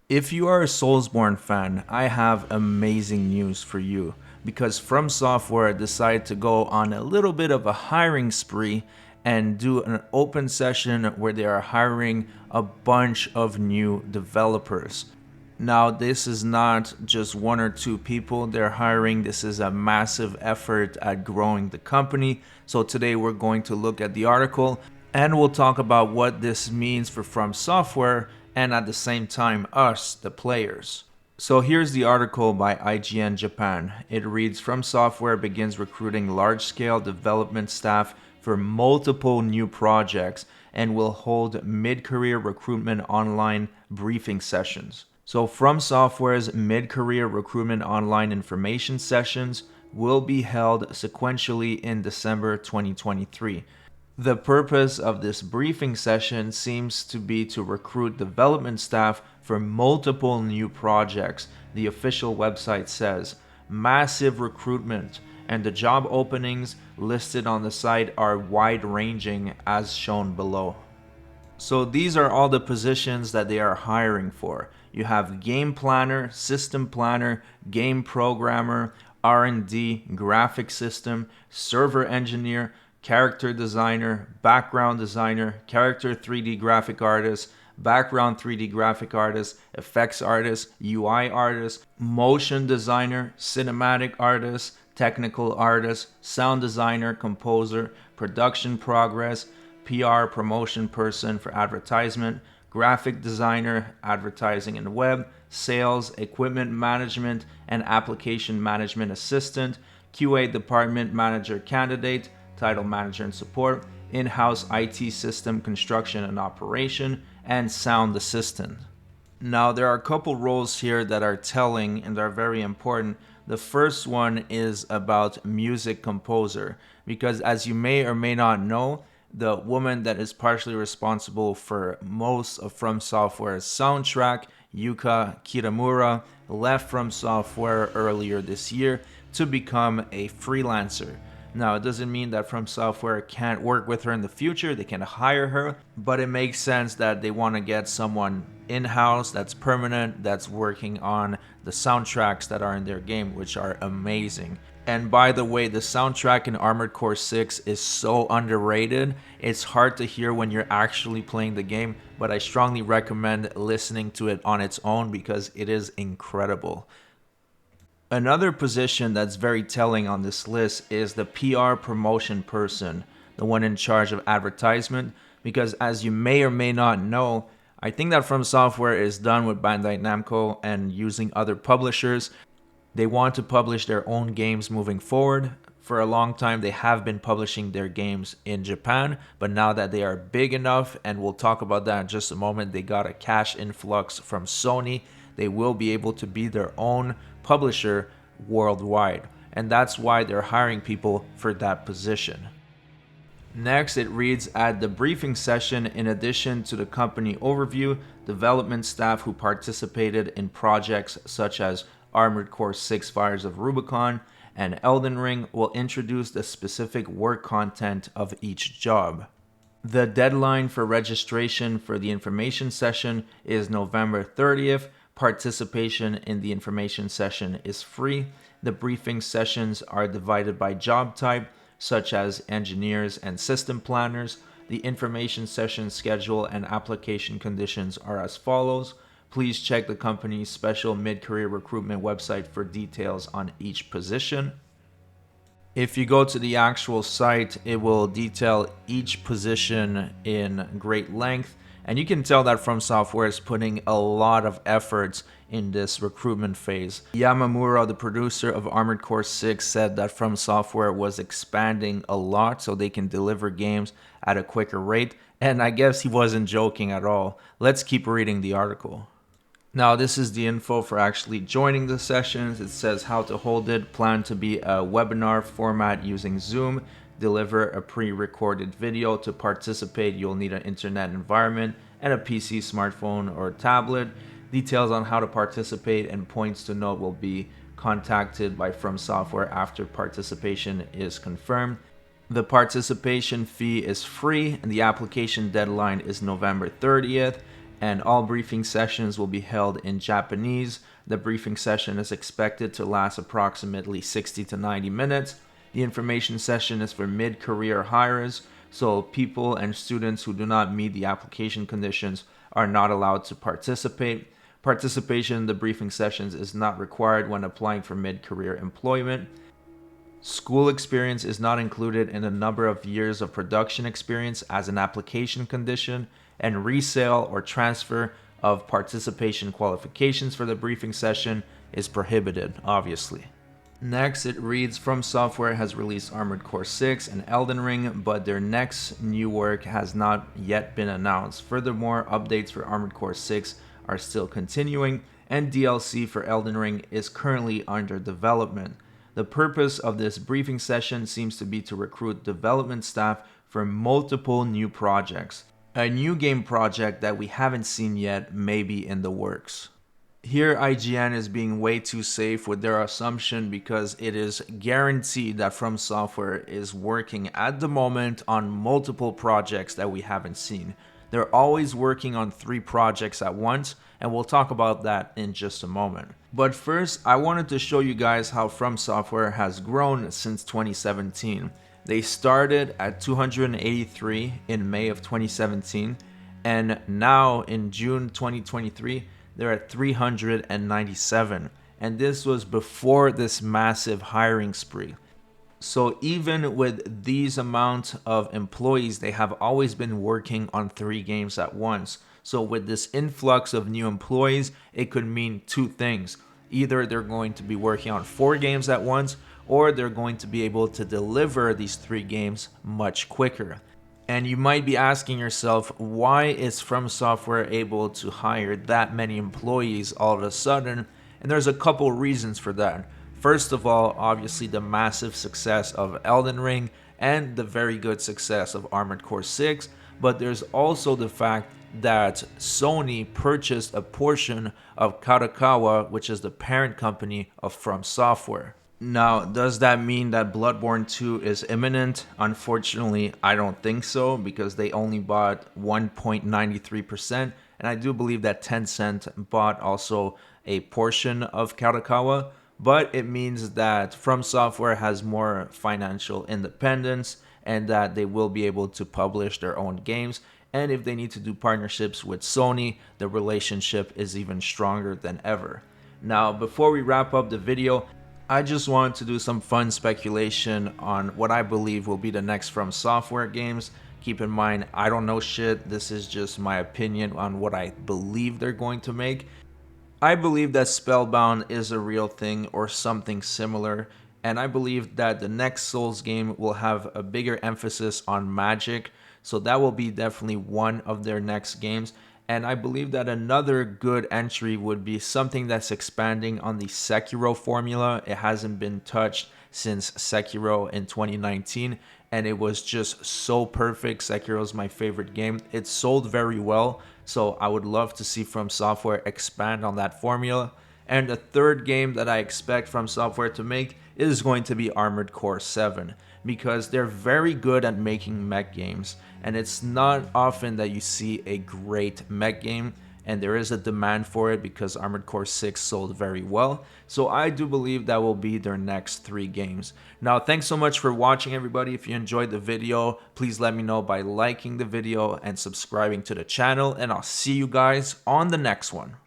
If you are a Soulsborne fan, I have amazing news for you because FromSoftware decided to go on a little bit of a hiring spree and do an open session where they are hiring a bunch of new developers. Now, this is not just one or two people they're hiring. This is a massive effort at growing the company. So today we're going to look at the article and we'll talk about what this means for FromSoftware and at the same time us, the players. So here's the article by IGN Japan. It reads, FromSoftware begins recruiting large-scale development staff for multiple new projects and will hold mid-career recruitment online briefing sessions. So FromSoftware's mid-career recruitment online information sessions will be held sequentially in December 2023. The purpose of this briefing session seems to be to recruit development staff for multiple new projects, the official website says. Massive recruitment, and the job openings listed on the site are wide-ranging as shown below. So these are all the positions that they are hiring for. You have game planner, system planner, game programmer, R&D, graphic system, server engineer, character designer, background designer, character 3D graphic artist, background 3D graphic artist, effects artist, UI artist, motion designer, cinematic artist, technical artist, sound designer, composer, production progress, PR promotion person for advertisement, graphic designer, advertising and web, sales, equipment management, and application management assistant, QA department manager candidate, title manager and support, in-house IT system construction and operation, and sound assistant. Now, there are a couple roles here that are telling and are very important. The first one is about music composer, because as you may or may not know, the woman that is partially responsible for most of FromSoftware's soundtrack, Yuka Kitamura, left FromSoftware earlier this year to become a freelancer. Now, it doesn't mean that FromSoftware can't work with her in the future, they can hire her, but it makes sense that they want to get someone in-house that's permanent, that's working on the soundtracks that are in their game, which are amazing. And by the way, the soundtrack in Armored Core 6 is so underrated. It's hard to hear when you're actually playing the game, but I strongly recommend listening to it on its own because it is incredible. Another position that's very telling on this list is the PR promotion person, the one in charge of advertisement, because as you may or may not know, I think that FromSoftware is done with Bandai Namco and using other publishers. They want to publish their own games moving forward. For a long time, they have been publishing their games in Japan, but now that they are big enough, and we'll talk about that in just a moment, they got a cash influx from Sony, they will be able to be their own publisher worldwide. And that's why they're hiring people for that position. Next, it reads, at the briefing session, in addition to the company overview, development staff who participated in projects such as Armored Core 6 Fires of Rubicon and Elden Ring will introduce the specific work content of each job. The deadline for registration for the information session is November 30th. Participation in the information session is free. The briefing sessions are divided by job type, such as engineers and system planners. The information session schedule and application conditions are as follows. Please check the company's special mid-career recruitment website for details on each position. If you go to the actual site, it will detail each position in great length. And you can tell that FromSoftware is putting a lot of efforts in this recruitment phase. Yamamura, the producer of Armored Core 6, said that FromSoftware was expanding a lot so they can deliver games at a quicker rate. And I guess he wasn't joking at all. Let's keep reading the article. Now, this is the info for actually joining the sessions. It says how to hold it, plan to be a webinar format using Zoom, deliver a pre-recorded video. To participate, you'll need an internet environment and a PC, smartphone, or tablet. Details on how to participate and points to note will be contacted by FromSoftware after participation is confirmed. The participation fee is free and the application deadline is November 30th. and all briefing sessions will be held in Japanese. The briefing session is expected to last approximately 60 to 90 minutes. The information session is for mid-career hires, so people and students who do not meet the application conditions are not allowed to participate. Participation in the briefing sessions is not required when applying for mid-career employment. School experience is not included in the number of years of production experience as an application condition, and resale or transfer of participation qualifications for the briefing session is prohibited, obviously. Next, it reads, FromSoftware has released Armored Core 6 and Elden Ring, but their next new work has not yet been announced. Furthermore, updates for Armored Core 6 are still continuing, and DLC for Elden Ring is currently under development. The purpose of this briefing session seems to be to recruit development staff for multiple new projects. A new game project that we haven't seen yet may be in the works. Here, IGN is being way too safe with their assumption because it is guaranteed that FromSoftware is working at the moment on multiple projects that we haven't seen. They're always working on 3 projects at once, and we'll talk about that in just a moment. But first, I wanted to show you guys how FromSoftware has grown since 2017. They started at 283 in May of 2017, and now in June 2023, they're at 397. And this was before this massive hiring spree. So even with these amount of employees, they have always been working on 3 games at once. So with this influx of new employees, it could mean 2 things. Either they're going to be working on 4 games at once, or they're going to be able to deliver these 3 games much quicker. And you might be asking yourself, why is FromSoftware able to hire that many employees all of a sudden? And there's a couple reasons for that. First of all, obviously the massive success of Elden Ring and the very good success of Armored Core 6, but there's also the fact that Sony purchased a portion of Kadokawa, which is the parent company of FromSoftware. Now, does that mean that Bloodborne 2 is imminent? Unfortunately, I don't think so, because they only bought 1.93%, and I do believe that Tencent bought also a portion of Kadokawa, but it means that FromSoftware has more financial independence and that they will be able to publish their own games. And if they need to do partnerships with Sony, the relationship is even stronger than ever. Now, before we wrap up the video, I just wanted to do some fun speculation on what I believe will be the next FromSoftware games. Keep in mind, I don't know shit. This is just my opinion on what I believe they're going to make. I believe that Spellbound is a real thing or something similar, and I believe that the next Souls game will have a bigger emphasis on magic, so that will be definitely one of their next games. And I believe that another good entry would be something that's expanding on the Sekiro formula. It hasn't been touched since Sekiro in 2019, and it was just so perfect. Sekiro is my favorite game. It sold very well, so I would love to see FromSoftware expand on that formula. And the third game that I expect FromSoftware to make is going to be Armored Core 7, because they're very good at making mech games, and it's not often that you see a great mech game, and there is a demand for it because Armored Core 6 sold very well. So I do believe that will be their next 3 games. Now, thanks so much for watching, everybody. If you enjoyed the video, please let me know by liking the video and subscribing to the channel, and I'll see you guys on the next one.